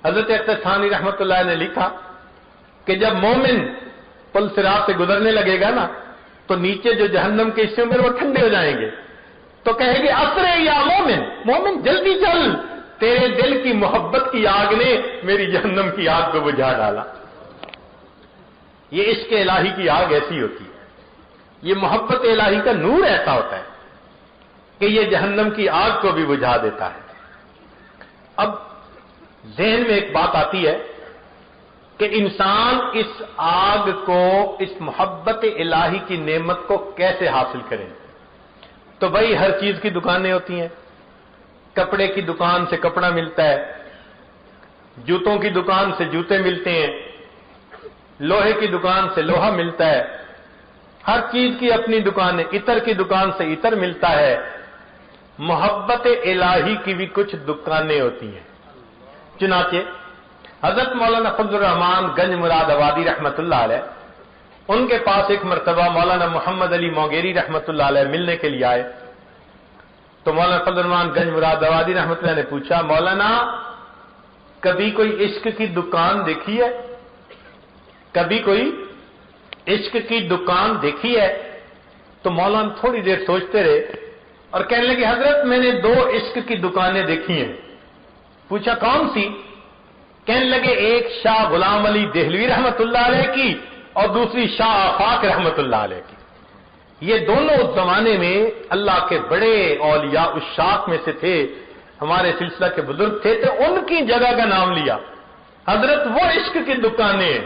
حضرت اختر ثانی رحمت اللہ نے لکھا کہ جب مومن پل صراط سے گزرنے لگے گا نا تو نیچے جو جہنم کے حصے میں وہ ٹھنڈے ہو جائیں گے، تو کہے گے اسرے یا مومن، مومن جلدی چل، تیرے دل کی محبت کی آگ نے میری جہنم کی آگ کو بجھا ڈالا۔ یہ عشق الہی کی آگ ایسی ہوتی ہے، یہ محبت الہی کا نور ایسا ہوتا ہے کہ یہ جہنم کی آگ کو بھی بجھا دیتا ہے۔ اب ذہن میں ایک بات آتی ہے کہ انسان اس آگ کو، اس محبت الہی کی نعمت کو کیسے حاصل کرے؟ تو بھائی ہر چیز کی دکانیں ہوتی ہیں، کپڑے کی دکان سے کپڑا ملتا ہے، جوتوں کی دکان سے جوتے ملتے ہیں، لوہے کی دکان سے لوہا ملتا ہے، ہر چیز کی اپنی دکان ہے، عطر کی دکان سے عطر ملتا ہے۔ محبت الہی کی بھی کچھ دکانیں ہوتی ہیں۔ چنانچہ حضرت مولانا فضل الرحمان گنج مراد آبادی رحمت اللہ علیہ، ان کے پاس ایک مرتبہ مولانا محمد علی موگیری رحمت اللہ علیہ ملنے کے لیے آئے، تو مولانا فضل الرحمان گنج مراد آبادی رحمت اللہ نے پوچھا، مولانا کبھی کوئی عشق کی دکان دیکھی ہے؟ کبھی کوئی عشق کی دکان دیکھی ہے؟ تو مولانا تھوڑی دیر سوچتے رہے اور کہنے لگے، حضرت میں نے 2 عشق کی دکانیں دیکھی ہیں۔ پوچھا کون سی؟ کہنے لگے ایک شاہ غلام علی دہلوی رحمت اللہ علیہ کی اور دوسری شاہ آفاق رحمت اللہ علیہ کی۔ یہ دونوں اس زمانے میں اللہ کے بڑے اولیاء عشاق میں سے تھے، ہمارے سلسلہ کے بزرگ تھے، تو ان کی جگہ کا نام لیا۔ حضرت وہ عشق کی دکانیں ہیں،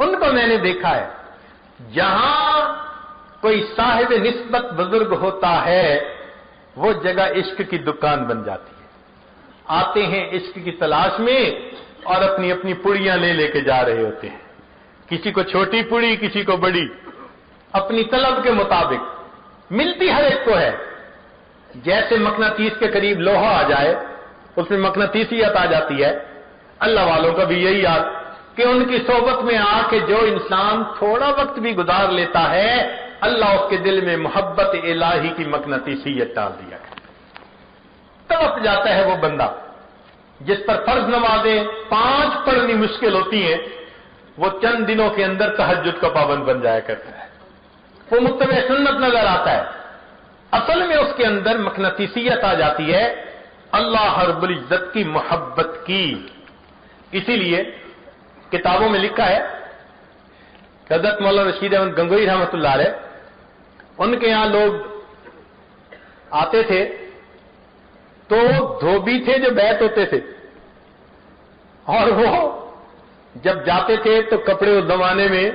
ان کو میں نے دیکھا ہے۔ جہاں کوئی صاحب نسبت بزرگ ہوتا ہے وہ جگہ عشق کی دکان بن جاتی ہے۔ آتے ہیں عشق کی تلاش میں اور اپنی اپنی پڑیاں لے کے جا رہے ہوتے ہیں، کسی کو چھوٹی پڑی، کسی کو بڑی، اپنی طلب کے مطابق ملتی ہر ایک کو ہے۔ جیسے مقناطیس کے قریب لوہا آ جائے اس میں مقناطیسیت آ جاتی ہے، اللہ والوں کا بھی یہی حال کہ ان کی صحبت میں آ کے جو انسان تھوڑا وقت بھی گزار لیتا ہے، اللہ اس کے دل میں محبت الہی کی مقناطیسیت ڈال دیا ہے، تڑپ جاتا ہے وہ بندہ۔ جس پر فرض نمازیں 5 پڑھنی مشکل ہوتی ہیں، وہ چند دنوں کے اندر تہجد کا پابند بن جایا کرتا ہے، وہ متبع سنت نظر آتا ہے۔ اصل میں اس کے اندر مقناطیسیت آ جاتی ہے اللہ رب العزت کی محبت کی۔ اسی لیے کتابوں میں لکھا ہے کہ حضرت مولانا رشید احمد گنگوئی رحمۃ اللہ علیہ، ان کے یہاں لوگ آتے تھے تو دھوبی تھے جو بیت ہوتے تھے، اور وہ جب جاتے تھے تو کپڑے اس زمانے میں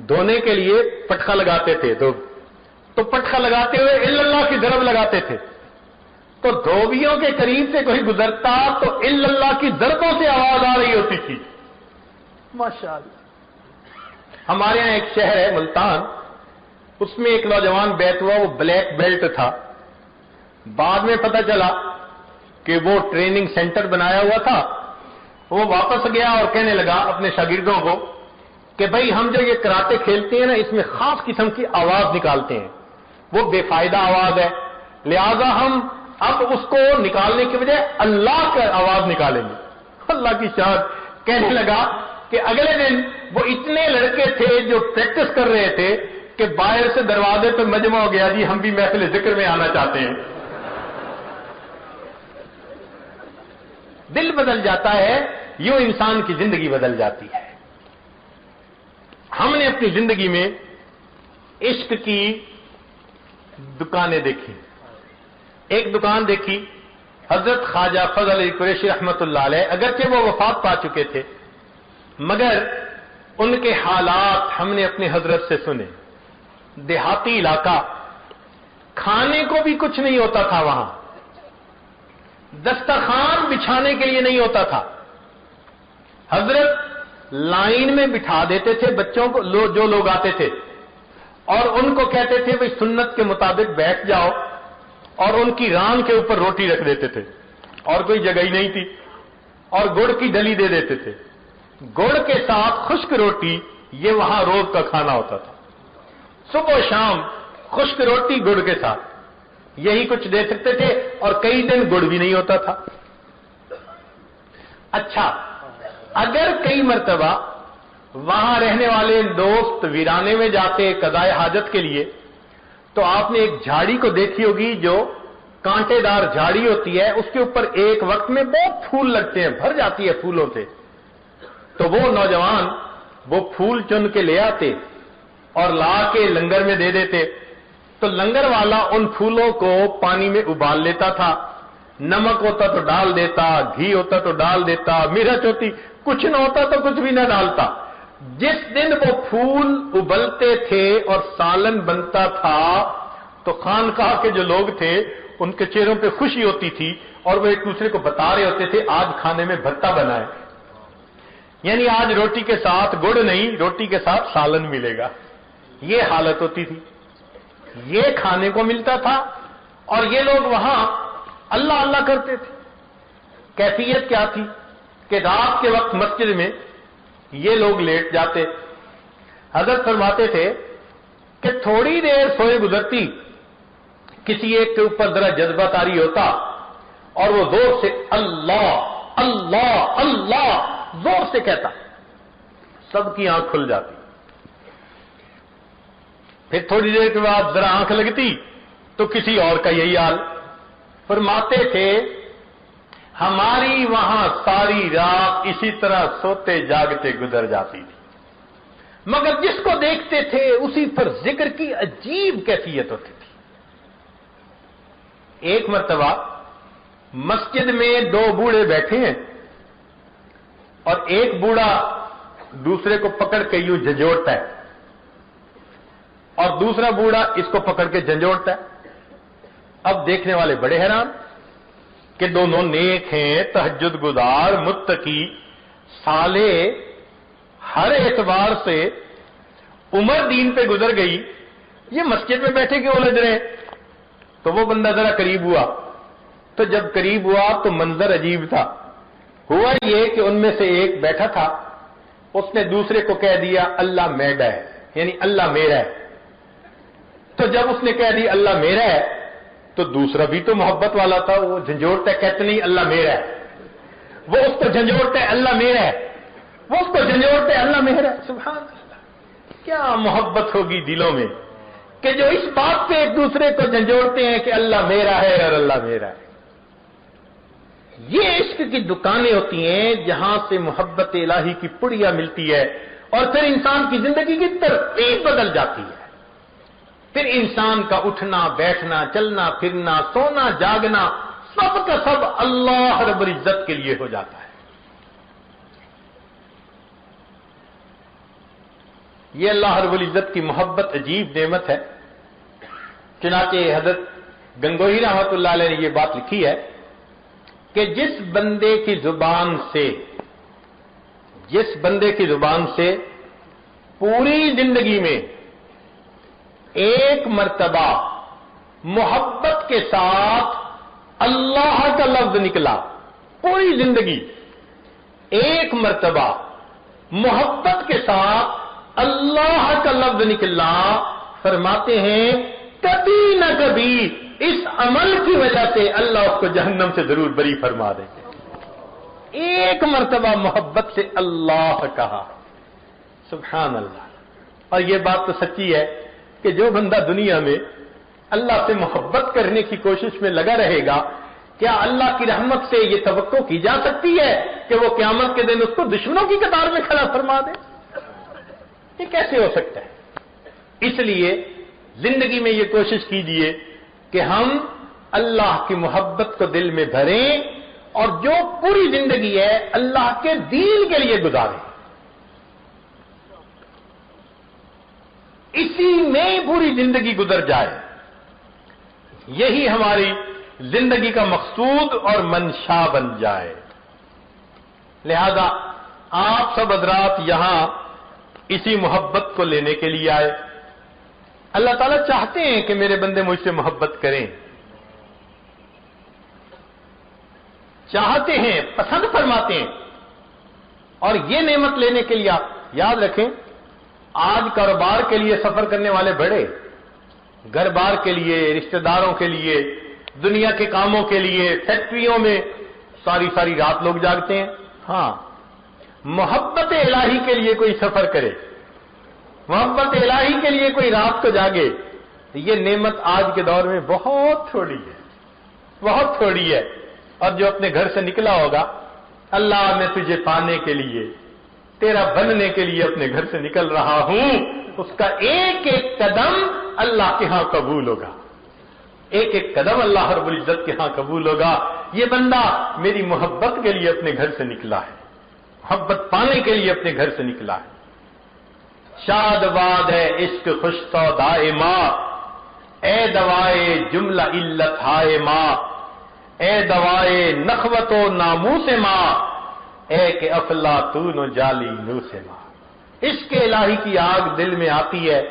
دھونے کے لیے پٹخا لگاتے تھے، تو پٹخا لگاتے ہوئے الا اللہ کی ضرب لگاتے تھے، تو دھوبیوں کے قریب سے کوئی گزرتا تو الا اللہ کی ضربوں سے آواز آ رہی ہوتی تھی۔ ماشاءاللہ۔ ہمارے یہاں ایک شہر ہے ملتان، اس میں ایک نوجوان بیت ہوا، وہ بلیک بیلٹ تھا، بعد میں پتہ چلا کہ وہ ٹریننگ سینٹر بنایا ہوا تھا۔ وہ واپس گیا اور کہنے لگا اپنے شاگردوں کو کہ بھائی ہم جو یہ کراٹے کھیلتے ہیں نا، اس میں خاص قسم کی آواز نکالتے ہیں، وہ بے فائدہ آواز ہے، لہذا ہم اب اس کو نکالنے کی بجائے اللہ کا آواز نکالیں گے۔ اللہ کی شان۔ کہنے لگا کہ اگلے دن وہ اتنے لڑکے تھے جو پریکٹس کر رہے تھے کہ باہر سے دروازے پہ مجمع ہو گیا، جی ہم بھی محفل ذکر میں آنا چاہتے ہیں۔ دل بدل جاتا ہے، یوں انسان کی زندگی بدل جاتی ہے۔ ہم نے اپنی زندگی میں عشق کی دکانیں دیکھی۔ ایک دکان دیکھی حضرت خواجہ فضل علی قریشی رحمت اللہ علیہ، اگرچہ وہ وفات پا چکے تھے مگر ان کے حالات ہم نے اپنے حضرت سے سنے۔ دیہاتی علاقہ، کھانے کو بھی کچھ نہیں ہوتا تھا، وہاں دسترخوان بچھانے کے لیے نہیں ہوتا تھا۔ حضرت لائن میں بٹھا دیتے تھے بچوں کو، جو لوگ آتے تھے، اور ان کو کہتے تھے بھئی سنت کے مطابق بیٹھ جاؤ، اور ان کی ران کے اوپر روٹی رکھ دیتے تھے، اور کوئی جگہ ہی نہیں تھی، اور گڑ کی ڈلی دے دیتے تھے، گڑ کے ساتھ خشک روٹی، یہ وہاں روز کا کھانا ہوتا تھا۔ صبح و شام خشک روٹی گڑ کے ساتھ، یہی کچھ دے سکتے تھے، اور کئی دن گڑ بھی نہیں ہوتا تھا۔ اچھا، اگر کئی مرتبہ وہاں رہنے والے دوست ویرانے میں جاتے قضائے حاجت کے لیے تو آپ نے ایک جھاڑی کو دیکھی ہوگی جو کانٹے دار جھاڑی ہوتی ہے، اس کے اوپر ایک وقت میں بہت پھول لگتے ہیں، بھر جاتی ہے پھولوں سے. تو وہ نوجوان وہ پھول چن کے لے آتے اور لا کے لنگر میں دے دیتے. تو لنگر والا ان پھولوں کو پانی میں ابال لیتا تھا، نمک ہوتا تو ڈال دیتا، گھی ہوتا تو ڈال دیتا، مرچ ہوتی، کچھ نہ ہوتا تو کچھ بھی نہ ڈالتا. جس دن وہ پھول ابلتے تھے اور سالن بنتا تھا تو خانقاہ کے جو لوگ تھے ان کے چہروں پہ خوشی ہوتی تھی اور وہ ایک دوسرے کو بتا رہے ہوتے تھے آج کھانے میں بھتہ بنا ہے، یعنی آج روٹی کے ساتھ گڑ نہیں، روٹی کے ساتھ سالن ملے گا. یہ حالت ہوتی تھی، یہ کھانے کو ملتا تھا اور یہ لوگ وہاں اللہ اللہ کرتے تھے. کیفیت کیا تھی کہ رات کے وقت مسجد میں یہ لوگ لیٹ جاتے. حضرت فرماتے تھے کہ تھوڑی دیر سوئے گزرتی، کسی ایک کے اوپر ذرا جذبہ طاری ہوتا اور وہ زور سے اللہ اللہ اللہ زور سے کہتا، سب کی آنکھ کھل جاتی. پھر تھوڑی دیر کے بعد ذرا آنکھ لگتی تو کسی اور کا یہی حال. فرماتے تھے ہماری وہاں ساری رات اسی طرح سوتے جاگتے گزر جاتی تھی، مگر جس کو دیکھتے تھے اسی پر ذکر کی عجیب کیفیت ہوتی تھی. ایک مرتبہ مسجد میں دو بوڑھے بیٹھے ہیں اور ایک بوڑھا دوسرے کو پکڑ کے یوں جھنجھوڑتا ہے اور دوسرا بوڑھا اس کو پکڑ کے جھنجھوڑتا ہے. اب دیکھنے والے بڑے حیران کہ دونوں نیک ہیں، تہجد گزار، متقی، صالح، ہر اعتبار سے عمر دین پہ گزر گئی، یہ مسجد میں بیٹھے کیوں الجھ رہے ہیں؟ تو وہ بندہ ذرا قریب ہوا، تو جب قریب ہوا تو منظر عجیب تھا. ہوا یہ کہ ان میں سے ایک بیٹھا تھا، اس نے دوسرے کو کہہ دیا اللہ میرا ہے، یعنی اللہ میرا ہے. تو جب اس نے کہہ دیا اللہ میرا ہے تو دوسرا بھی تو محبت والا تھا، وہ جھنجھوڑتا ہے، کہتے نہیں اللہ میرا ہے، وہ اس کو جھنجھوڑتا ہے اللہ میرا ہے، وہ اس کو جھنجھوڑتا ہے اللہ میرا ہے. سبحان اللہ، کیا محبت ہوگی دلوں میں کہ جو اس بات پہ ایک دوسرے کو جھنجھوڑتے ہیں کہ اللہ میرا ہے اور اللہ میرا ہے. یہ عشق کی دکانیں ہوتی ہیں جہاں سے محبت الہی کی پڑیا ملتی ہے اور پھر انسان کی زندگی کی ترتیب بدل جاتی ہے. پھر انسان کا اٹھنا بیٹھنا چلنا پھرنا سونا جاگنا سب کا سب اللہ رب العزت کے لیے ہو جاتا ہے. یہ اللہ رب العزت کی محبت عجیب نعمت ہے. چنانچہ حضرت گنگوہی رحمۃ اللہ علیہ نے یہ بات لکھی ہے کہ جس بندے کی زبان سے پوری زندگی میں ایک مرتبہ محبت کے ساتھ اللہ کا لفظ نکلا، پوری زندگی ایک مرتبہ محبت کے ساتھ اللہ کا لفظ نکلا، فرماتے ہیں کبھی نہ کبھی اس عمل کی وجہ سے اللہ اس کو جہنم سے ضرور بری فرما دیں گے. ایک مرتبہ محبت سے اللہ کہا، سبحان اللہ. اور یہ بات تو سچی ہے کہ جو بندہ دنیا میں اللہ سے محبت کرنے کی کوشش میں لگا رہے گا، کیا اللہ کی رحمت سے یہ توقع کی جا سکتی ہے کہ وہ قیامت کے دن اس کو دشمنوں کی قطار میں کھڑا فرما دے؟ یہ کیسے ہو سکتا ہے؟ اس لیے زندگی میں یہ کوشش کیجئے کہ ہم اللہ کی محبت کو دل میں بھریں اور جو پوری زندگی ہے اللہ کے دین کے لیے گزاریں. اسی میں پوری زندگی گزر جائے، یہی ہماری زندگی کا مقصود اور منشا بن جائے. لہذا آپ سب حضرات یہاں اسی محبت کو لینے کے لیے آئے. اللہ تعالیٰ چاہتے ہیں کہ میرے بندے مجھ سے محبت کریں، چاہتے ہیں، پسند فرماتے ہیں. اور یہ نعمت لینے کے لیے آپ یاد رکھیں، آج کاروبار کے لیے سفر کرنے والے بڑے، گھر بار کے لیے، رشتہ داروں کے لیے، دنیا کے کاموں کے لیے، فیکٹریوں میں ساری رات لوگ جاگتے ہیں. ہاں محبت الہی کے لیے کوئی سفر کرے، محبت الہی کے لیے کوئی رات کو جاگے، یہ نعمت آج کے دور میں بہت تھوڑی ہے، بہت تھوڑی ہے۔ اور جو اپنے گھر سے نکلا ہوگا، اللہ میں تجھے پانے کے لیے، تیرا بننے کے لیے اپنے گھر سے نکل رہا ہوں، اس کا ایک ایک قدم اللہ کے ہاں قبول ہوگا، ایک ایک قدم اللہ رب العزت کے ہاں قبول ہوگا۔ یہ بندہ میری محبت کے لیے اپنے گھر سے نکلا ہے، محبت پانے کے لیے اپنے گھر سے نکلا ہے۔ شاد باد ہے عشق خوش سودائے ماں، اے دوائے جملہ علت ہائے ماں، اے دوائے نخوت و ناموس ماں، اے کہ افلاطون و جالی نوس ماں۔ عشق الہی کی آگ دل میں آتی ہے،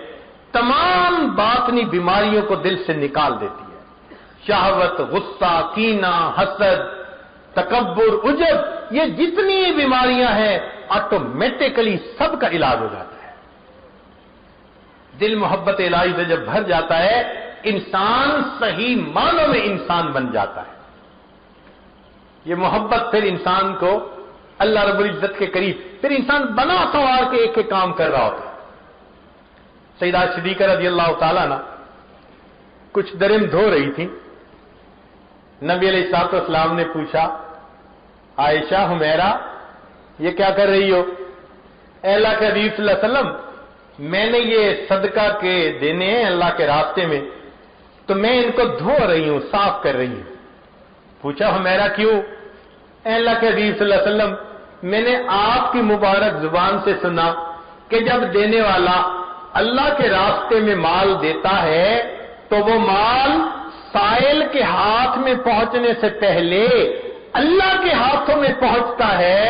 تمام باطنی بیماریوں کو دل سے نکال دیتی ہے۔ شہوت، غصہ، کینہ، حسد، تکبر، عجب، یہ جتنی بیماریاں ہیں آٹومیٹکلی سب کا علاج ہو جاتا ہے۔ دل محبت الہی سے جب بھر جاتا ہے، انسان صحیح معنوں میں انسان بن جاتا ہے۔ یہ محبت پھر انسان کو اللہ رب العزت کے قریب، پھر انسان بنا سوار کے ایک ایک کام کر رہا ہوتا ہے۔ سیدہ صدیقہ رضی اللہ تعالیٰ عنہ کچھ درم دھو رہی تھی، نبی علیہ الصلوۃ والسلام نے پوچھا، عائشہ حمیرہ یہ کیا کر رہی ہو؟ اے اللہ کے حبیب صلی اللہ علیہ وسلم، میں نے یہ صدقہ کے دینے ہیں اللہ کے راستے میں، تو میں ان کو دھو رہی ہوں، صاف کر رہی ہوں۔ پوچھا حمیرہ کیوں؟ اے اللہ کے حبیب صلی اللہ علیہ وسلم، میں نے آپ کی مبارک زبان سے سنا کہ جب دینے والا اللہ کے راستے میں مال دیتا ہے تو وہ مال سائل کے ہاتھ میں پہنچنے سے پہلے اللہ کے ہاتھوں میں پہنچتا ہے۔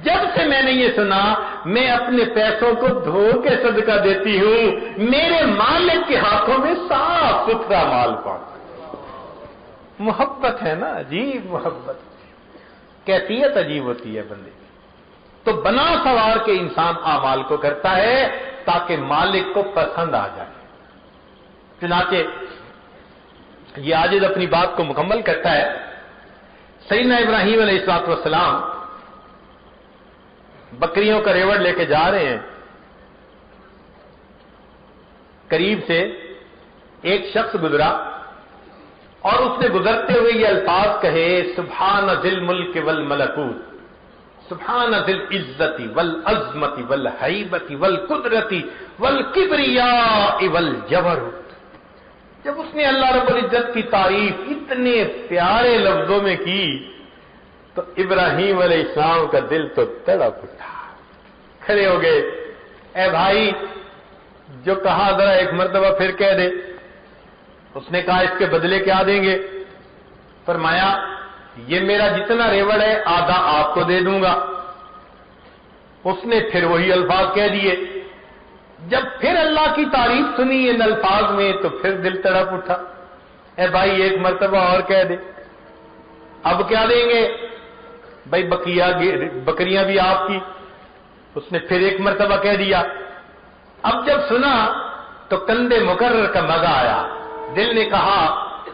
جب سے میں نے یہ سنا، میں اپنے پیسوں کو دھو کے صدقہ دیتی ہوں، میرے مالک کے ہاتھوں میں صاف ستھرا مال پہنچتا۔ محبت ہے نا، عجیب محبت، کیفیت عجیب ہوتی ہے بندے کی۔ تو بنا سوار کے انسان اعمال کو کرتا ہے تاکہ مالک کو پسند آ جائے۔ چنانچہ یہ عاجز اپنی بات کو مکمل کرتا ہے۔ سیدنا ابراہیم علیہ السلام بکریوں کا ریوڑ لے کے جا رہے ہیں، قریب سے ایک شخص گزرا اور اس نے گزرتے ہوئے یہ الفاظ کہے، سبحان ذی الملک والملکوت، سبحان ذی العزت والعظمت والہیبت والقدرت والکبریاء والجبروت۔ جب اس نے اللہ رب العزت کی تعریف اتنے پیارے لفظوں میں کی تو ابراہیم علیہ السلام کا دل تو تڑپ اٹھا، کھڑے ہو گئے، اے بھائی جو کہا ذرا ایک مرتبہ پھر کہہ دے۔ اس نے کہا اس کے بدلے کیا دیں گے؟ فرمایا یہ میرا جتنا ریوڑ ہے آدھا آپ کو دے دوں گا۔ اس نے پھر وہی الفاظ کہہ دیے۔ جب پھر اللہ کی تعریف سنی ان الفاظ میں تو پھر دل تڑپ اٹھا، اے بھائی ایک مرتبہ اور کہہ دے۔ اب کیا دیں گے؟ بھائی بکریاں بھی آپ کی۔ اس نے پھر ایک مرتبہ کہہ دیا۔ اب جب سنا تو کندے مقرر کا مزہ آیا، دل نے کہا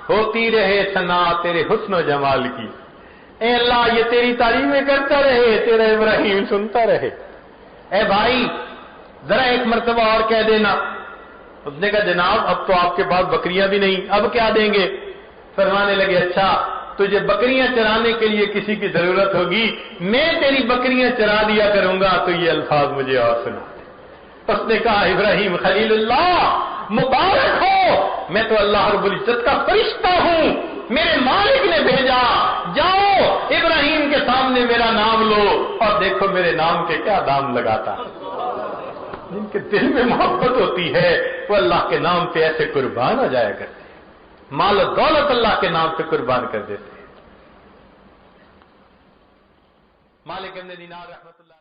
ہوتی رہے ثنا تیرے حسن و جمال کی، اے اللہ یہ تیری تعریفیں کرتا رہے، تیرا ابراہیم سنتا رہے۔ اے بھائی ذرا ایک مرتبہ اور کہہ دینا۔ اس نے کہا جناب اب تو آپ کے پاس بکریاں بھی نہیں، اب کیا دیں گے؟ فرمانے لگے اچھا تجھے بکریاں چرانے کے لیے کسی کی ضرورت ہوگی، میں تیری بکریاں چرا دیا کروں گا، تو یہ الفاظ مجھے اور سنا۔ اس نے کہا ابراہیم خلیل اللہ مبارک ہو، میں تو اللہ رب العزت کا فرشتہ ہوں، میرے مالک نے بھیجا، جاؤ ابراہیم کے سامنے میرا نام لو اور دیکھو میرے نام کے کیا دام لگاتا۔ جن کے دل میں محبت ہوتی ہے وہ اللہ کے نام پہ ایسے قربان ہو جایا کرتے ہیں، مال و دولت اللہ کے نام پہ قربان کر دیتے ہیں۔ مالک ابن دینار رحمت اللہ